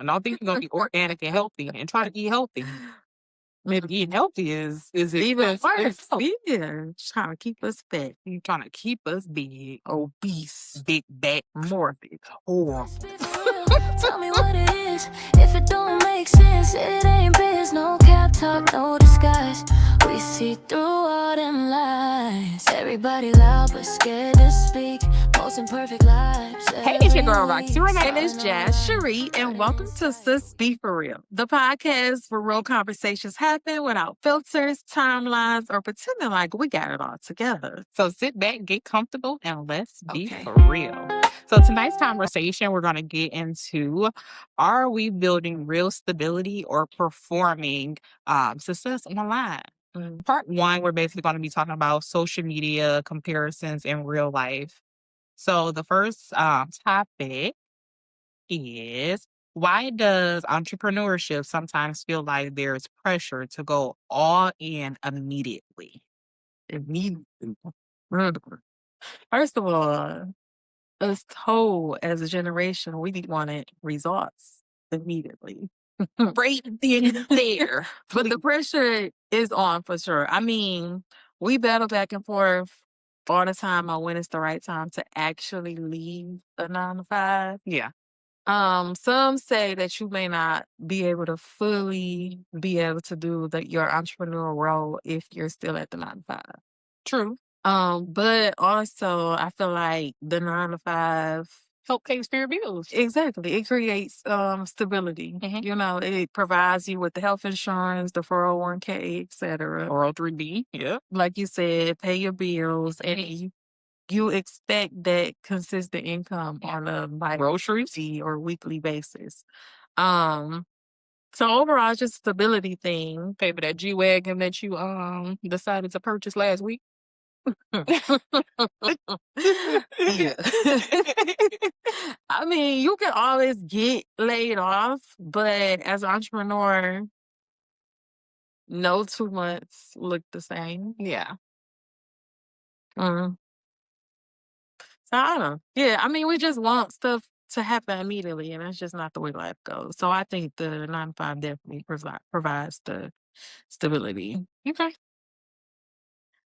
I don't think you're gonna be organic and healthy and try to eat healthy. Maybe eating healthy is Even worse. yeah, trying to keep us fat, You trying to keep us big, obese, big back, morbid, horrible. Tell me what it is. If it don't make sense, it ain't biz. No cap talk, no disguise. We see through all them lies. Everybody loud but scared to speak. Most imperfect lives. Hey, it's your girl Roxy Renee. And it's Jazz Cherie, and welcome to Sis Be FaReal, the podcast where real conversations happen without filters, timelines, or pretending like we got it all together. So sit back, get comfortable, and let's be Okay. for real. So tonight's conversation, we're going to get into, are we building real stability or performing success online? Part one, we're basically going to be talking about social media comparisons in real life. So the first topic is, why does entrepreneurship sometimes feel like there's pressure to go all in immediately? First of all, us told as a generation, we wanted results immediately. Right then there. But the pressure is on for sure. I mean, we battle back and forth all the time on when it's the right time to actually leave a 9 to 5. Yeah. Some say that you may not be able to fully be able to do your entrepreneurial role if you're still at the 9 to 5. True. But also I feel like the 9 to 5 Help pay for your bills. exactly. It creates stability. Mhm. You know, it provides you with the health insurance, the 401k, etc. Or 3B. Yeah. Like you said, pay your bills, and you expect that consistent income on a Groceries. bi-weekly or weekly basis. So overall, it's just a stability thing. Pay for that G-Wagon that you decided to purchase last week. Yeah. I mean, you can always get laid off, but as an entrepreneur, no 2 months look the same. Yeah. So I don't know. Yeah, I mean, we just want stuff to happen immediately, and that's just not the way life goes. So I think the 9 to 5 definitely provides the stability. Okay.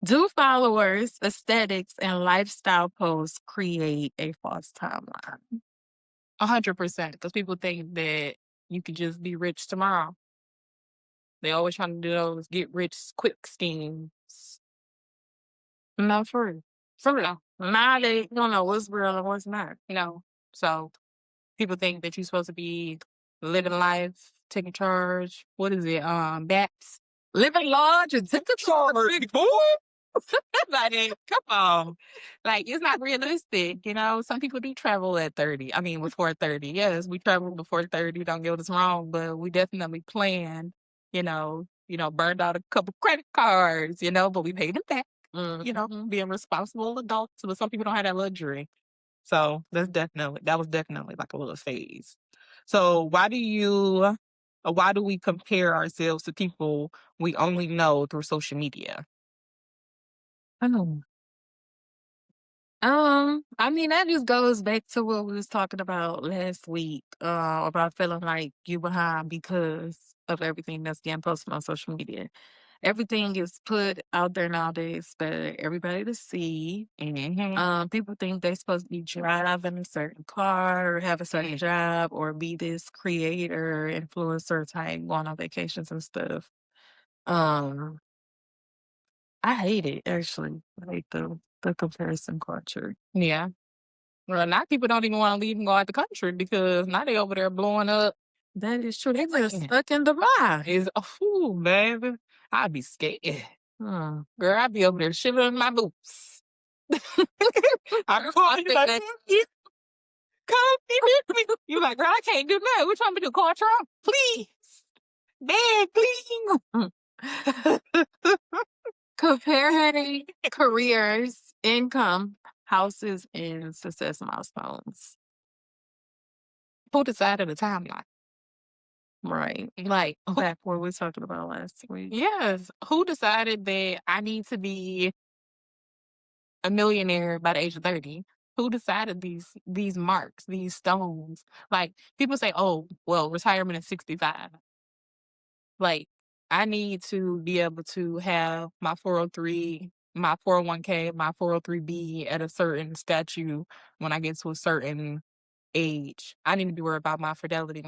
Do followers, aesthetics, and lifestyle posts create a false timeline? 100%. Because people think that you could just be rich tomorrow. They always trying to do those get rich quick schemes. No, for real. For real. Now they don't know what's real and what's not. So people think that you're supposed to be living life, taking charge. What is it? BAPS. Living large and take charge, big boy. Like, come on. Like, it's not realistic, Some people do travel at 30. I mean, before 30. Yes, we travel before 30. Don't get us wrong, but we definitely plan, burned out a couple credit cards, but we paid them back, being responsible adults. But some people don't have that luxury. So that was definitely like a little phase. So why do we compare ourselves to people we only know through social media? I mean, that just goes back to what we was talking about last week, about feeling like you behind because of everything that's getting posted on social media. Everything is put out there nowadays for everybody to see. People think they're supposed to be driving a certain car or have a certain job or be this creator, influencer type, going on vacations and stuff. I hate it, actually. I hate the comparison culture. Yeah. Well, now people don't even want to leave and go out the country because now they over there blowing up. That is true. They just stuck in Dubai. Baby, I'd be scared. Hmm. Girl, I'd be over there shivering in my boots. I'm calling you like, come with me. You like, girl, I can't do that. What you want me to do? Call Trump? Please. Man, please. Comparing careers, income, houses, and success milestones. Who decided the timeline? Right. Like, back what we were talking about last week. Yes. Who decided that I need to be a millionaire by the age of 30? Who decided these marks, these stones? Like, people say, "Oh, well, retirement is 65." Like, I need to be able to have my 403, my 401k, my 403b at a certain statute when I get to a certain age. I need to be worried about my fidelity,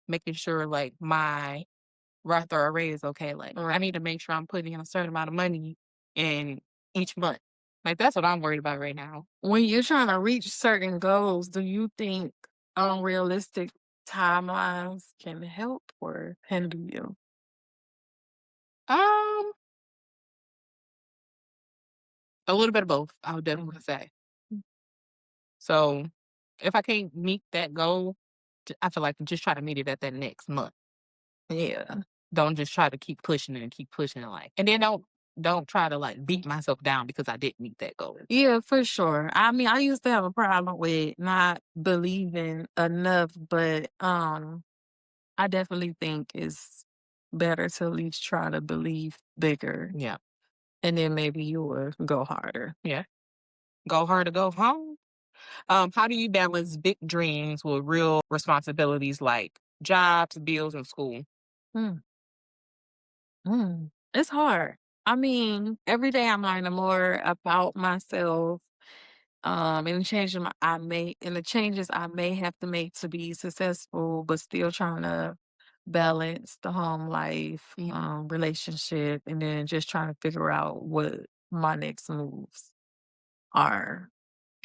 making sure like my Roth IRA is okay. Like, I need to make sure I'm putting in a certain amount of money in each month. Like, that's what I'm worried about right now. When you're trying to reach certain goals, do you think unrealistic timelines can help or hinder you? A little bit of both, I would definitely say. So if I can't meet that goal, I feel like just try to meet it at that next month. Yeah. Don't just try to keep pushing it and keep pushing it, like, and then don't try to like beat myself down because I didn't meet that goal. Yeah, for sure. I mean, I used to have a problem with not believing enough, but I definitely think it's better to at least try to believe bigger, Yeah, and then maybe you will go harder. yeah. Go hard or go home. How do you balance big dreams with real responsibilities like jobs, bills, and school? Mm. It's hard. I mean, every day I'm learning more about myself, and the changes I may have to make to be successful, but still trying to balance the home life, relationship, and then just trying to figure out what my next moves are.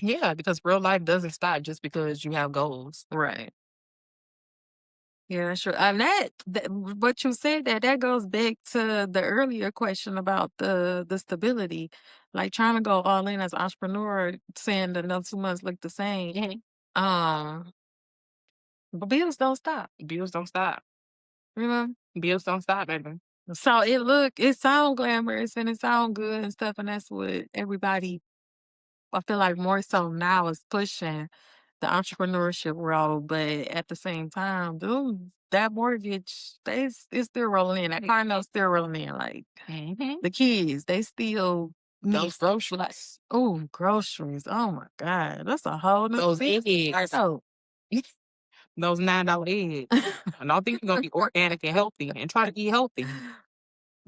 Yeah, because real life doesn't stop just because you have goals. Right. Yeah, sure. And what you said, that goes back to the earlier question about the stability, like trying to go all in as an entrepreneur, saying that another 2 months look the same. Mhm. But bills don't stop, Bills don't stop. you know. Bills don't stop, baby. So it sound glamorous and it sound good and stuff, and that's what everybody, I feel like more so now, is pushing the entrepreneurship role, but at the same time, dude, that mortgage, it's still rolling in. That car note's still rolling in. Like the kids, they still need Those groceries. like, oh, groceries. Oh my God. That's a whole new Those business. eggs. So, Those $9 eggs. I don't think you're gonna be organic and healthy, and try to eat healthy.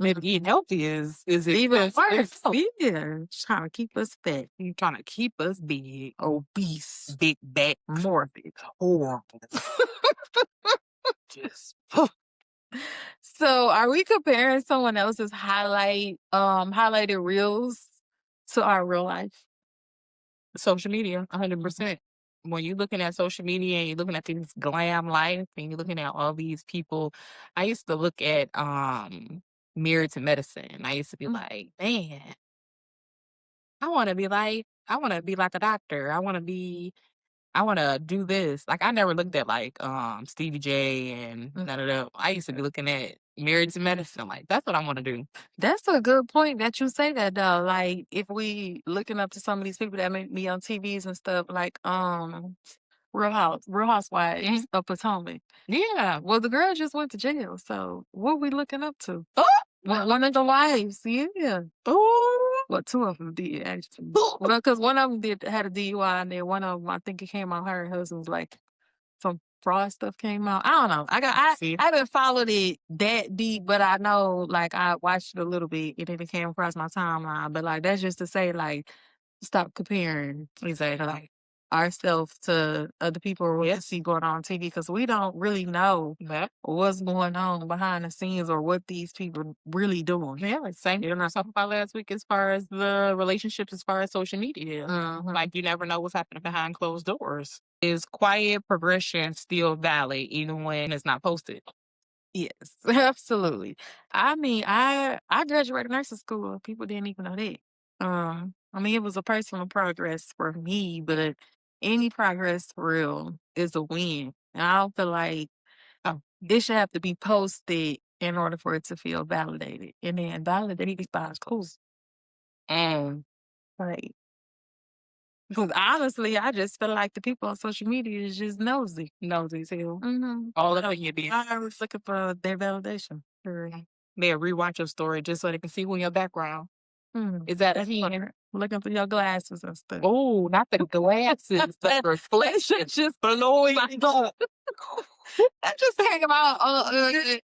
Maybe eating healthy is even expensive. worse. Yeah. Trying to keep us fat, You trying to keep us big, obese, big back, morbid. horrible. Just So are we comparing someone else's highlighted reels to our real life? social media, 100%. When you're looking at social media and you're looking at these glam life and you're looking at all these people, I used to look at Married to Medicine. I used to be like, man, I want to be like a doctor. I want to do this. Like, I never looked at like Stevie J and none of that. I used to be looking at Married to Medicine. Like, that's what I want to do. That's a good point that you say that though. Like if we looking up to some of these people that may be on TVs and stuff, like Real Housewives of Potomac. Yeah. Well, the girl just went to jail, so what we looking up to? Oh, One of the wives, yeah. oh, Well, two of them did actually. Well, because one of them had a DUI, and then one of them, I think it came out her husband was like some fraud stuff came out. I don't know. See? I haven't followed it that deep, but I know like I watched it a little bit and then it came across my timeline. But like that's just to say like stop comparing like ourselves to other people or what we see going on TV, because we don't really know what's going on behind the scenes or what these people really doing. Yeah, like same thing I talked about last week as far as the relationships, as far as social media. Like, you never know what's happening behind closed doors. Is quiet progression still valid even when it's not posted? Yes, absolutely. I mean, I graduated nursing school. People didn't even know that. I mean, it was a personal progress for me, but any progress for real is a win. And I don't feel like it should have to be posted in order for it to feel validated. And then validated by schools. Right. Because honestly, I just feel like the people on social media is just nosy. Nosy as hell. All of you be. I was looking for their validation. They'll rewatch your story just so they can see who in your background. Is that a hand? looking for your glasses and stuff. Oh, not the glasses, the reflection just blowing up. I just hang about the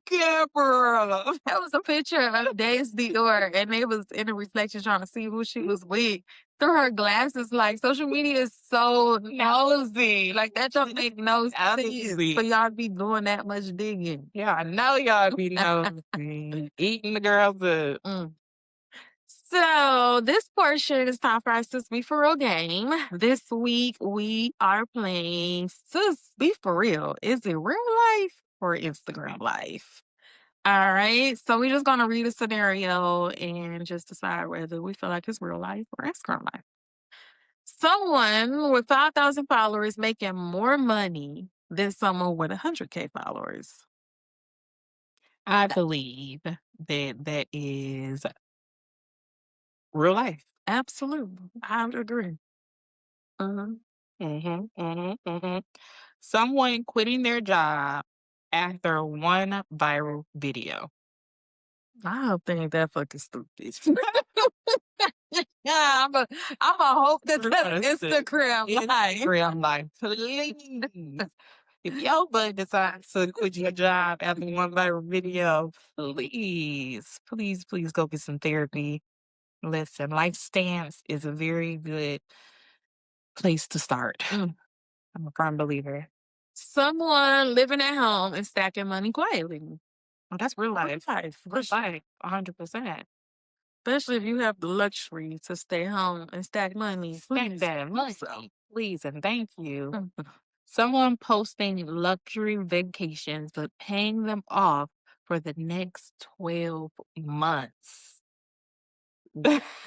camera. That was a picture of Days Dior, and they was in the reflection trying to see who she was with through her glasses. Like, social media is so nosy. Like, that don't make no sense for y'all to be doing that much digging. Yeah, I know y'all be nosy. Eating the girls up. So this portion is time for our Sis Be FaReal game. This week we are playing Sis Be FaReal. Is it real life or Instagram life? All right. So we're just gonna read a scenario and just decide whether we feel like it's real life or Instagram life. Someone with 5,000 followers making more money than someone with 100K followers. I believe that is real life. Absolutely. I would agree. Someone quitting their job after one viral video. I don't think that fucking stupid. Yeah, I'm a hope that that's Instagram life. Instagram life. Please. If your butt decides to quit your job after one viral video, please go get some therapy. Listen, Life Stance is a very good place to start. I'm a firm believer. Someone living at home and stacking money quietly. Oh, that's real life. Real life, 100%. Especially if you have the luxury to stay home and stack money. Stack that money, please and thank you. Someone posting luxury vacations but paying them off for the next 12 months.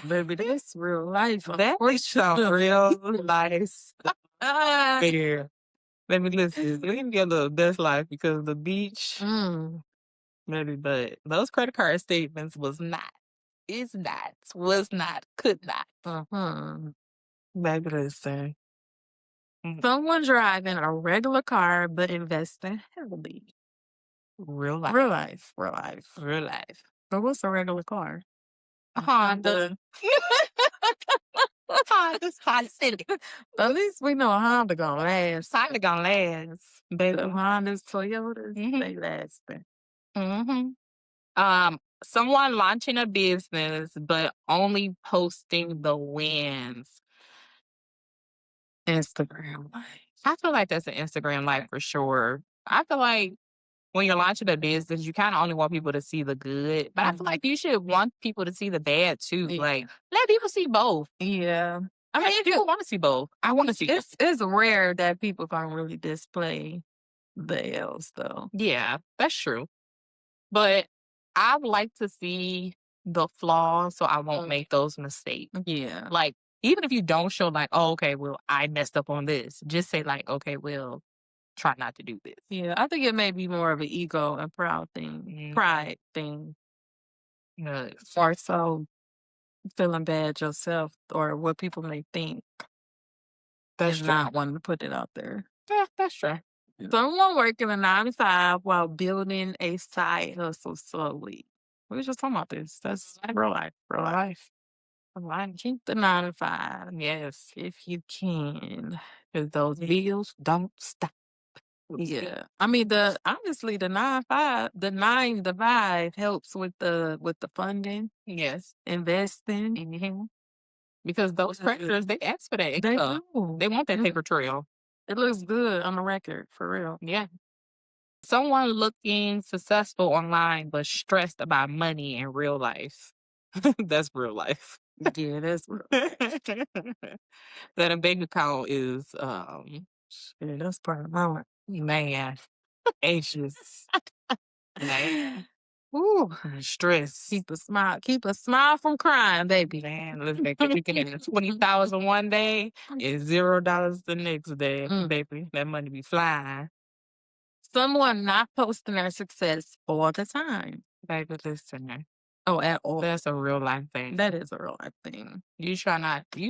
Baby, that's real life. That is some real nice. Fair. Let me listen. We can get a little best life because the beach, maybe, but those credit card statements was not, could not. Maybe listen. Someone driving a regular car but investing heavily. Real life. Real life. Real life. Real life. But what's a regular car? A Honda. Honda's Honda Civic. At least we know a Honda gonna last. Honda gonna last, baby. The Hondas, Toyotas, they lasting. Someone launching a business but only posting the wins. Instagram life. I feel like that's an Instagram life for sure. I feel like when you're launching a business, you kind of only want people to see the good, but I feel like you should want people to see the bad too. Yeah. Like, let people see both. Yeah. I mean, if people want to see both, I want to see both. It's rare that people can really display the L's though. Yeah, that's true. But I would like to see the flaws so I won't make those mistakes. Yeah. Like, even if you don't show like, oh, okay, well, I messed up on this. Just say like, okay, well, try not to do this. Yeah, I think it may be more of an ego and pride thing. More so feeling bad yourself or what people may think. That's not wanting to put it out there. Yeah, that's true. Someone working a 9-to-5 while building a side hustle slowly. We were just talking about this. That's real life. Real life. Keep the 9-to-5. Yes, if you can. because those bills don't stop. Yeah. I mean, honestly, the 9-to-5 helps with the funding, Yes. investing. Because those creditors, they ask for that. They extra. do. They want that paper trail. It looks good on the record, for real. Yeah. Someone looking successful online but stressed about money in real life. That's real life. Yeah, that's real. That a bank account is Yeah, that's part of my life. man, anxious. Man. Ooh, Stress. keep a smile from crying, baby. Man, listen, you can get $20,000 one day and $0 the next day, baby. That money be flying. Someone not posting their success all the time. Baby, listen. Oh, at all. That's a real life thing. That is a real life thing. You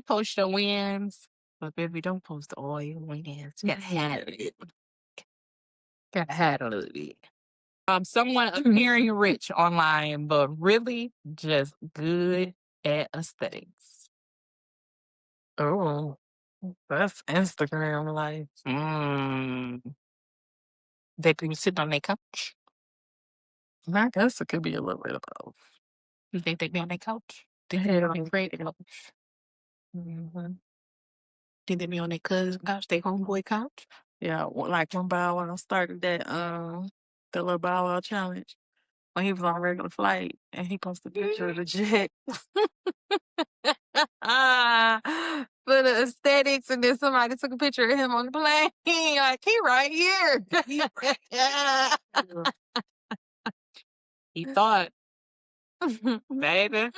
post your wins, but baby, don't post all your wins. You gotta handle it. Gotta handle it. Someone appearing rich online, but really just good at aesthetics. Oh, that's Instagram life. They can sit on their couch. I guess it could be a little bit of both. You think they be on their couch? Think Yeah. they be on their friend couch? Mhm. Think they be on their cousin couch, their homeboy couch? Yeah, like when Bow Wow started that the little Bow Wow challenge when he was on a regular flight and he posted a picture of the jet for the aesthetics, and then somebody took a picture of him on the plane. Like, he right here. He thought, baby.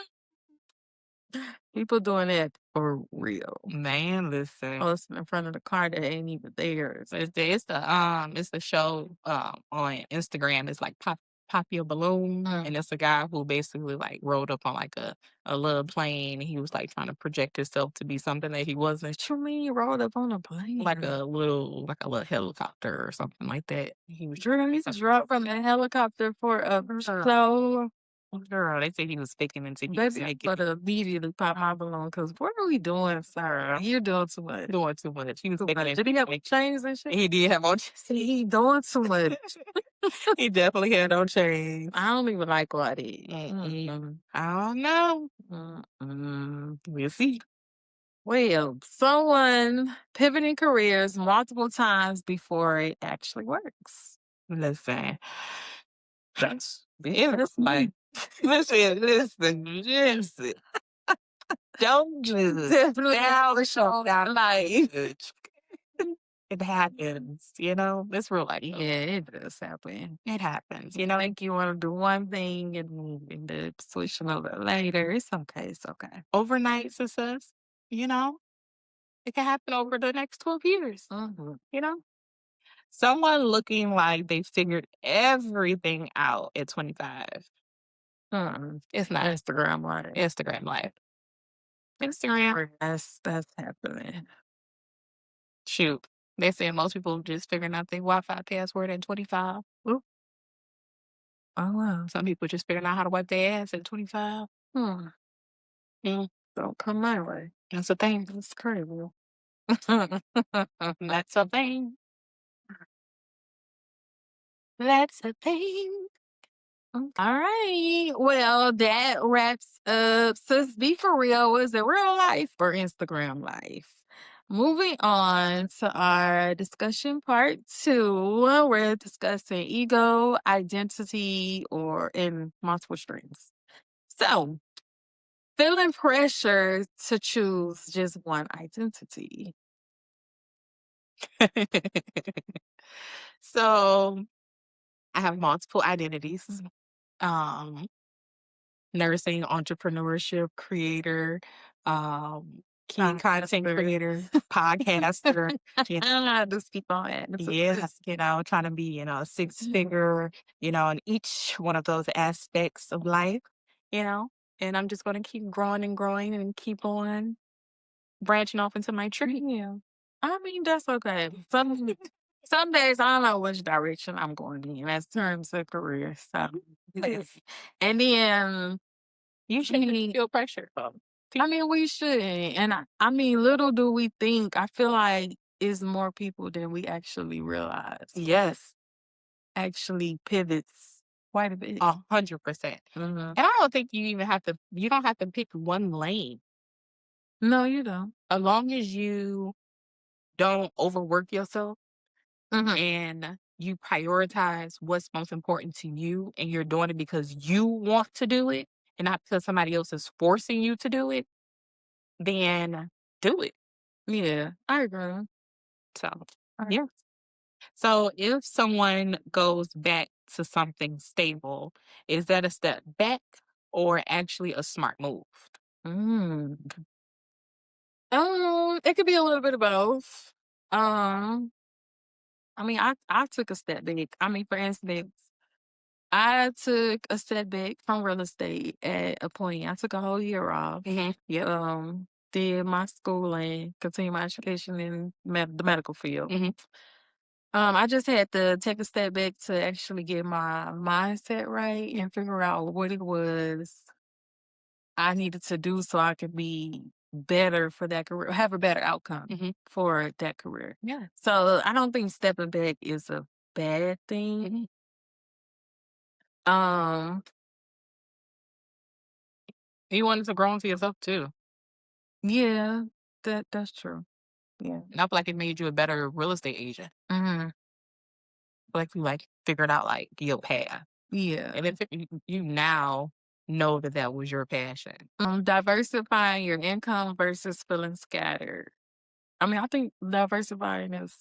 People doing that for real. Man, listen. Posting in front of the car that ain't even theirs. So it's the show on Instagram. It's like Pop Your Balloon, and it's a guy who basically like rode up on like a little plane, and he was like trying to project himself to be something that he wasn't. What you mean you rode up on a plane? Like a little helicopter or something like that. He was Really dropped from the helicopter for a show. girl. They said he was faking until he was Baby, naked. but immediately pop my balloon because what are we doing, sir? You're doing too much. Doing too much. He was faking Did he have chains and shit? He did have on chains. He doing too much. He definitely had on chains. I don't even like what he. I don't know. We'll see. Well, someone pivoting careers multiple times before it actually works. Listen, that's like listen. Don't just Definitely show that life. It happens, It's real life. Yeah, it does happen. It happens, Think you want to do one thing and end up switching over later. It's okay. It's okay. Overnight success, it can happen over the next 12 years, Someone looking like they figured everything out at 25. It's not Instagram life. Instagram life. Instagram. That's happening. Shoot. They say most people just figuring out their Wi-Fi password at 25. Ooh. Oh, wow. Some people just figuring out how to wipe their ass at 25. Don't come my way. That's a thing. That's crazy. That's a thing. That's a thing. All right. Well, that wraps up Sis Be FaReal. Was it real life or Instagram life? Moving on to our discussion part 2, we're discussing ego, identity, or in multiple streams. So, feeling pressure to choose just one identity. So, I have multiple identities. Nursing, entrepreneurship, creator, key content creator, podcaster. Just keep on adding. Yes, trying to be, a six-figure, in each one of those aspects of life, and I'm just going to keep growing and keep on branching off into my tree. Yeah. I mean, that's okay. Some days I don't know which direction I'm going in as terms of career. So, and then you shouldn't feel pressure. I mean, we should. And I mean, little do we think, I feel like it's more people than we actually realize. Yes. Actually pivots quite a bit. 100%. And I don't think you don't have to pick one lane. No, you don't. As long as you don't overwork yourself and you prioritize what's most important to you and you're doing it because you want to do it and not because somebody else is forcing you to do it, then do it. Yeah, I agree. So, yeah. So if someone goes back to something stable, is that a step back or actually a smart move? It could be a little bit of both. I mean, I took a step back. I mean, for instance, I took a step back from real estate at a point. I took a whole year off. Did my schooling, continue my education in the medical field. I just had to take a step back to actually get my mindset right and figure out what it was I needed to do so I could be better for that career, have a better outcome for that career. Yeah. So I don't think stepping back is a bad thing. You wanted to grow into yourself too. Yeah, that's true. Yeah. And I feel like it made you a better real estate agent. Mm-hmm. Like you figured out your path. Yeah. And if you now know that was your passion. Diversifying your income versus feeling scattered. I mean, I think diversifying is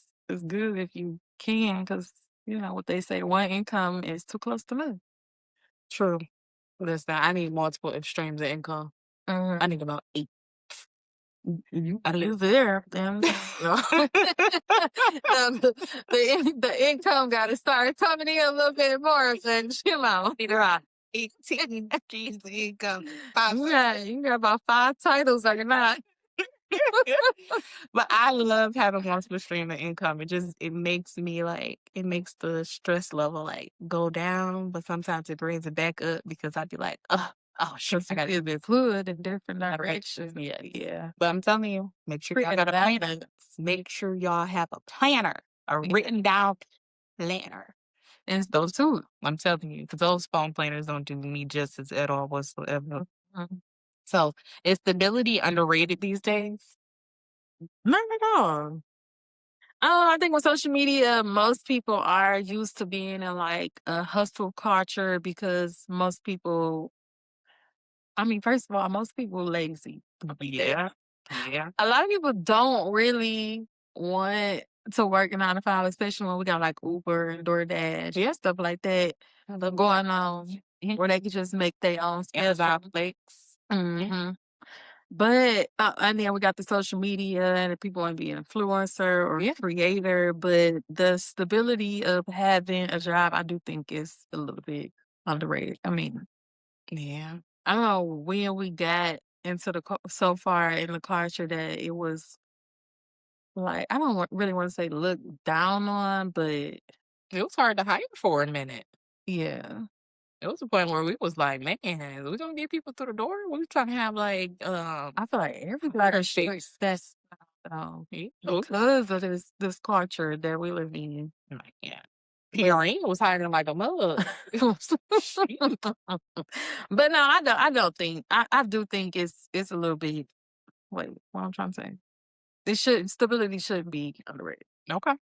good if you can, because you know what they say, one income is too close to none. True. Listen, I need multiple streams of income. I need about 8. You live there, then the income got to start coming in a little bit more than Either 18 streams of income. You got about 5 titles, are you not? But I love having multiple stream of income. It makes me it makes the stress level go down, but sometimes it brings it back up because I'd be like, oh shit, I gotta be fluid in different directions. Yeah. But I'm telling you, make sure y'all got a planner. Make sure y'all have a planner, a written down planner. And those too, I'm telling you, because those phone planners don't do me justice at all whatsoever. So, is stability underrated these days? Not at all. I think with social media, most people are used to being in a hustle culture because most people, first of all, most people lazy. Yeah. Yeah. A lot of people don't really want to work a 9 to 5, especially when we got Uber and DoorDash, stuff like that going on, where they can just make their own Netflix. But and then we got the social media and the people want to be an influencer or creator. But the stability of having a job, I do think is a little bit underrated. Yeah. I don't know when we got into so far in the culture that it was I don't really want to say look down on, but it was hard to hire for a minute. Yeah. It was a point where we was like, man, we gonna get people through the door. We was trying to have I feel like everybody that's because of this culture that we live in. Yeah. PRN was hiring like a mug. But no, I don't think I do think it's a little bit. Wait, what I'm trying to say? Stability shouldn't be underrated. Okay.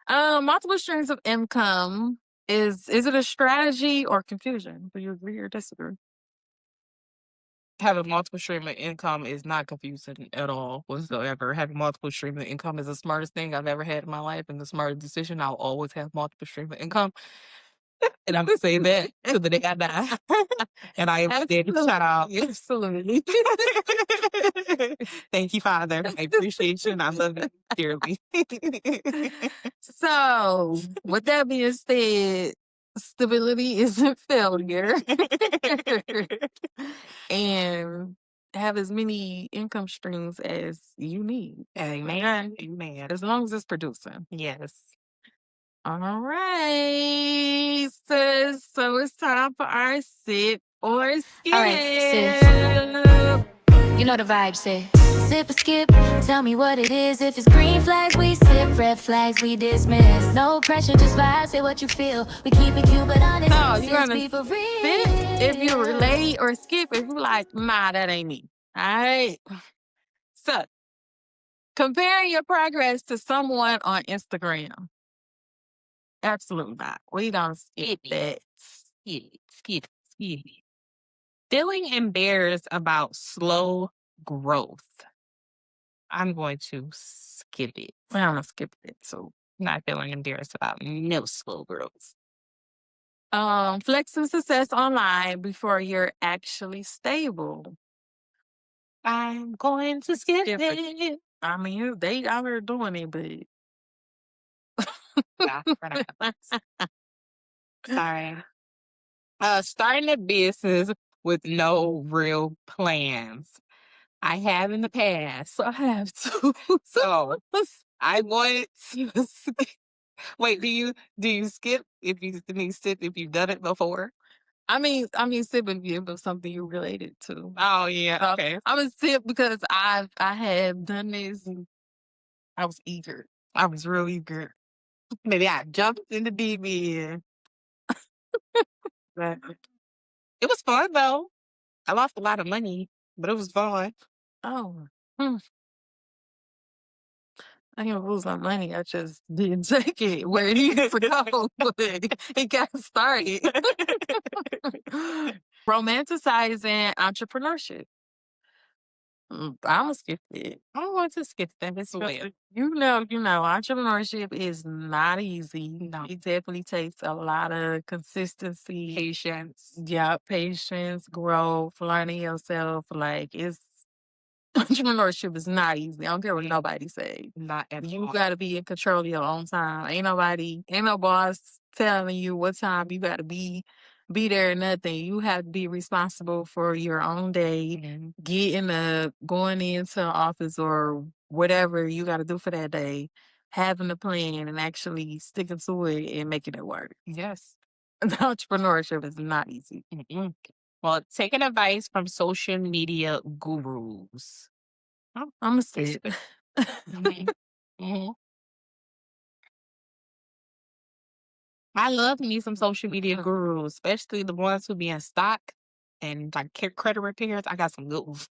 Multiple streams of income is it a strategy or confusion? Do you agree or disagree? Having multiple stream of income is not confusing at all whatsoever. Having multiple stream of income is the smartest thing I've ever had in my life and the smartest decision. I'll always have multiple stream of income. And I'm gonna say that to the day I die. And I am dead. Shout out. Absolutely. Thank you, Father. I appreciate you and I love you dearly. So, with that being said, stability isn't failure. And have as many income streams as you need. Amen. Amen. As long as it's producing. Yes. All right, sis. So it's time for our sip or skip. All right, sis. You know the vibe, sis. Sip or skip, tell me what it is. If it's green flags, we sip. Red flags, we dismiss. No pressure, just vibe, say what you feel. We keep it cute, but honest. Oh, you're Sis gonna be for real. sip if you relate, or skip if you like, nah, that ain't me. All right. So, comparing your progress to someone on Instagram. Absolutely not. We don't skip that. Skip it. Feeling embarrassed about slow growth. I'm going to skip it. I'm gonna skip it. So, not feeling embarrassed about no slow growth. Flexing success online before you're actually stable. I'm going to skip it. They out here doing it, but sorry. Starting a business with no real plans. I have in the past. So I have to. So I want to skip. Wait, do you skip if you've done it before? I mean, sip if it was something you related to. Oh yeah, okay. I was sip because I have done this. And I was eager. I was real eager. Maybe I jumped in the deep end. But it was fun though. I lost a lot of money, but it was fun. Oh, I didn't lose my money. I just didn't take it where it needed to go. But it got started. Romanticizing entrepreneurship. I'm gonna skip it. I don't want to skip that as well. You know, entrepreneurship is not easy. No. It definitely takes a lot of consistency, Patience. yeah, patience, growth, learning yourself. Like entrepreneurship is not easy. I don't care what nobody say. Not at You all. gotta be in control of your own time. Ain't no boss telling you what time you gotta be there or nothing. You have to be responsible for your own day, getting up, going into office or whatever you gotta do for that day, having a plan and actually sticking to it and making it work. Yes. Entrepreneurship is not easy. Well, taking advice from social media gurus. I'm gonna say it. I love me some social media gurus, especially the ones who be in stock and like credit repairs. I got some good ones.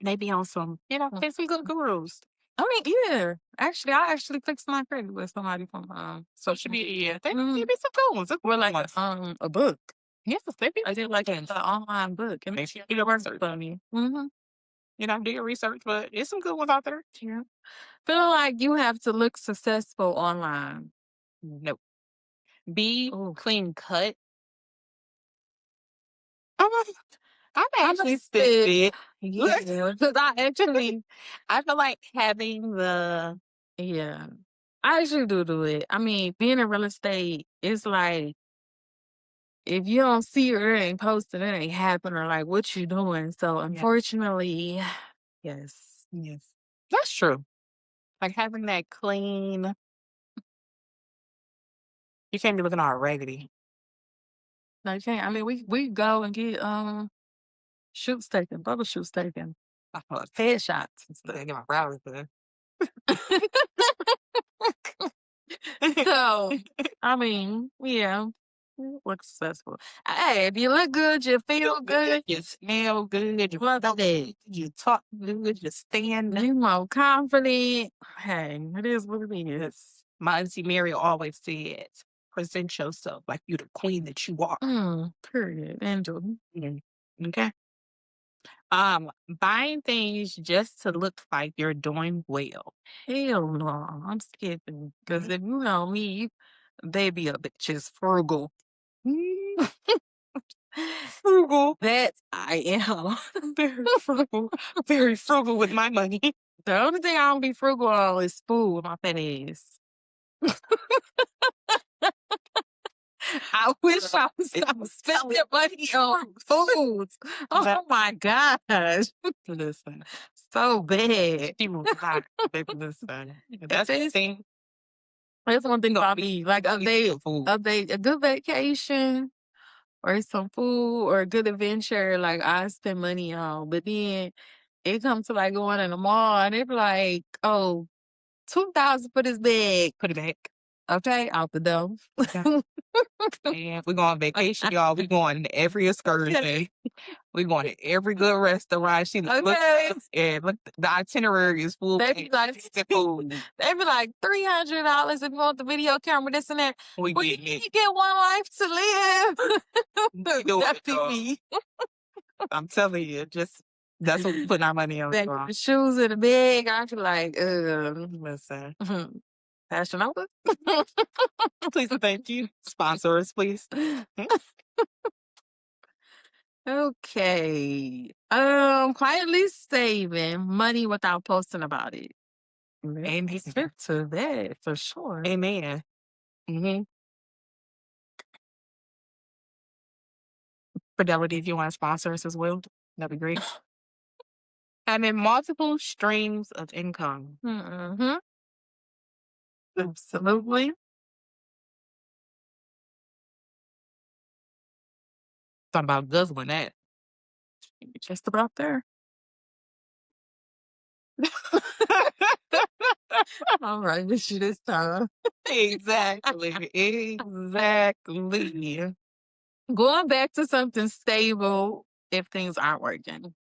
They be on some, there's some good gurus. I mean, yeah. Actually, I fixed my credit with somebody from Social media. They be some good ones. Well, like a book. Yes, they be. I did like an online book. And Make sure you do your research. funny. Do your research, but there's some good ones out there. Yeah. Feel like you have to look successful online. Nope. Be clean cut. I'm actually fit. Yeah, because I feel like having the. Yeah. I actually do it. I mean, being in real estate, it's like, if you don't see it, it ain't posted, it ain't happening, or like, what you doing? So, unfortunately, yes. That's true. Like having that clean. You can't be looking all raggedy. No, you can't. I mean, we go and get shoots taken, bubble shoots taken, headshots and stuff. Get my brows done. So, I mean, yeah, you look successful. Hey, if you look good, you feel good, you smell good, you look good, you talk good, you stand. You more confident. Hey, it is what it is. My auntie Mary always said, present yourself like you're the queen that you are. Period. Angel. Okay. Buying things just to look like you're doing well. Hell no, I'm skipping. Because if you know me, baby, a bitch is frugal. Frugal. That I am. Very frugal. Very frugal with my money. The only thing I don't be frugal on is food with my fat ass. I wish I was spending money on food. Oh my gosh. Listen. So bad. Listen. That's the thing. That's one thing about me. Like a good vacation or some food or a good adventure, like I spend money on. But then it comes to like going in the mall and they be like, oh, $2,000 for this bag. Put it back. Okay, out the door. And we're going on vacation, y'all. We're going to every excursion. We're going to every good restaurant. She look and look, the itinerary is full. They be like, $300 if you want the video camera, this and that. You get one life to live. That be me. I'm telling you, that's what we're putting our money on. The shoes in the bag, I feel like, listen. Fashion Nova? Please and thank you. Sponsor us, please. Okay. Quietly saving money without posting about it. Amen. Stick to that for sure. Amen. Fidelity, if you want to sponsor us as well, that'd be great. Having multiple streams of income. Absolutely. Talking about guzzling that. Just about there. All right, with you this time. Exactly. Exactly. Going back to something stable if things aren't working.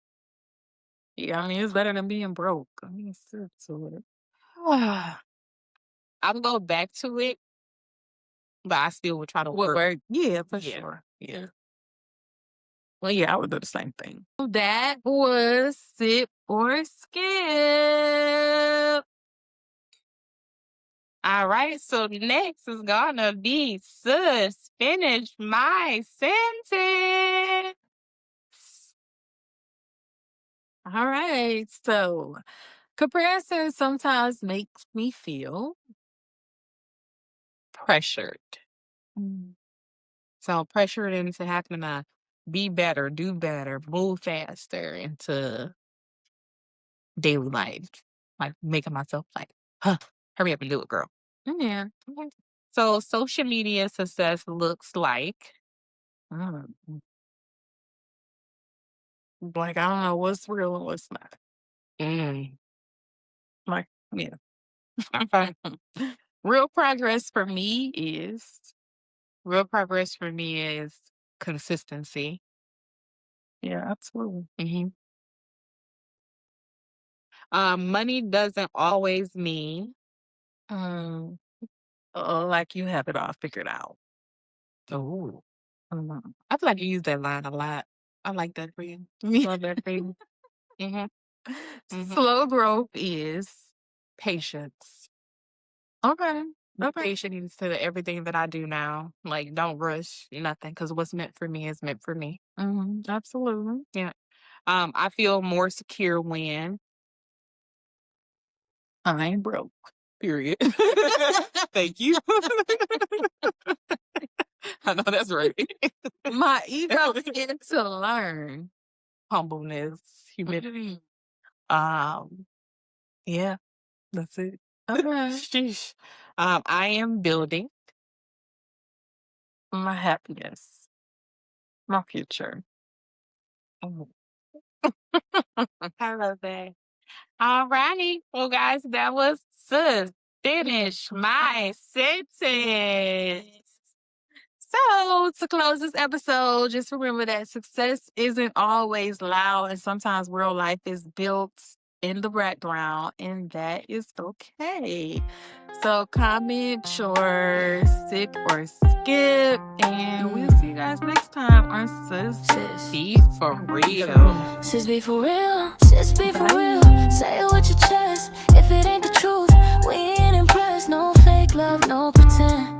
Yeah, I mean, it's better than being broke. I mean, stick to it. I'll go back to it, but I still would try to work. Yeah, for sure. Yeah. Well, yeah, I would do the same thing. That was Sip or Skip. All right, so next is gonna be Sis, finish my sentence. All right, so comparison sometimes makes me feel Pressured. mm, So pressured into having to be better, do better, move faster into daily life. Like making myself like, hurry up and do it, girl. yeah. So social media success looks like mm, like I don't know what's real and what's not. Like, yeah. okay. Real progress for me is Real progress for me is consistency. yeah, absolutely. Money doesn't always mean Like you have it all figured out. oh. Mhm. I feel like you use that line a lot. I like that for you. Love that thing. Mhm. Slow growth is Patience. okay. Okay. Patient into everything that I do now. Like, don't rush nothing because what's meant for me is meant for me. Absolutely. Yeah. I feel more secure when I ain't broke. period. Thank you. I know that's right. My ego began to learn. Humbleness, humility. Yeah, that's it. Okay. Sheesh. I am building. My happiness. My future. Oh. I love that. All righty. Well, guys, that was Sis. Finish my sentence. So, to close this episode, just remember that success isn't always loud, and sometimes real life is built in the background, and that is okay. So, comment your sip or skip, and we'll see you guys next time on Sis Be for real. Sis be for real, sis be for real. Say it with your chest. If it ain't the truth, we ain't impressed. No fake love, no pretend.